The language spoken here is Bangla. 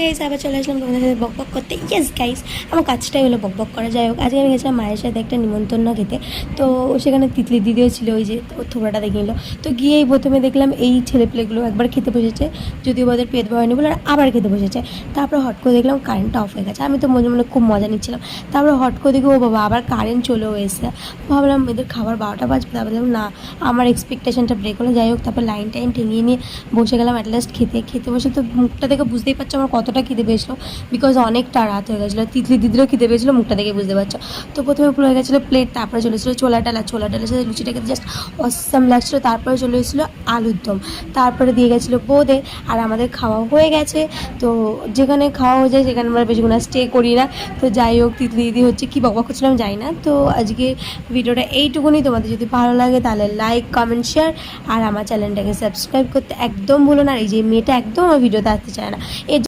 গাইস আবার চলে আসলাম তোমাদের সাথে বকবক করতে। ইয়েস গাইস, আমার কাজটাই হলো বকবক করা। যাই হোক, আজকে আমি গেছিলাম মায়ের সাথে একটা নিমন্ত্রণ খেতে। তো সেখানে তিতলি দিদিও ছিল, ওই যে ওর থোবড়াটা দেখে নিল। তো গিয়েই প্রথমে দেখলাম এই ছেলেপেলেগুলো একবার খেতে বসেছে, যদিও ওদের পেট ভরেনি বলে, আর আবার খেতে বসেছে। তারপর হট করে দেখলাম কারেন্টটা অফ হয়ে গেছে। আমি তো মনে মনে খুব মজা নিচ্ছিলাম। তারপরে হট করে দেখি ও বাবা আবার কারেন্ট চলেও এসেছে। ভাবলাম এদের খাবার 12টা বাজবে, তারপর দেখলাম না, আমার এক্সপেকটেশনটা ব্রেক হলো। যাই হোক, তারপর লাইন টাইন ঠেঙিয়ে নিয়ে বসে গেলাম অ্যাটলাস্ট খেতে বসে তো মুখটা দেখে বুঝতেই পারছো আমার কতটা খিদে পেয়েছিলো, বিকজ অনেকটা রাত হয়ে গেছিলো। তিতলি দিদিরও খিদে পেয়েছিলো, মুখটা দেখে বুঝতে পারছো। তো প্রথমে পুরো হয়ে গেছিলো প্লেট, তারপরে চলে এসেছিলো ছোলা ডালের সাথে লুচিটাকে জাস্ট অসাম লাগছিলো। তারপরে চলে এসেছিলো আলুর দম, তারপরে দিয়ে গেছিলো বোঁদে। আর আমাদের খাওয়া হয়ে গেছে। তো যেখানে খাওয়া হয়ে যায় সেখানে আমরা বেশিক্ষণ স্টে করি না। তো যাই হোক, তিতলি দিদি হচ্ছে কি বকবক করছিলাম যাই না। তো আজকে ভিডিওটা এইটুকুনি। তোমাদের যদি ভালো লাগে তাহলে লাইক কমেন্ট শেয়ার আর আমার চ্যানেলটাকে সাবস্ক্রাইব করতে একদম ভুলো না। আর এই যে মেয়েটা একদম আমার ভিডিওতে আসতে চায় না, এর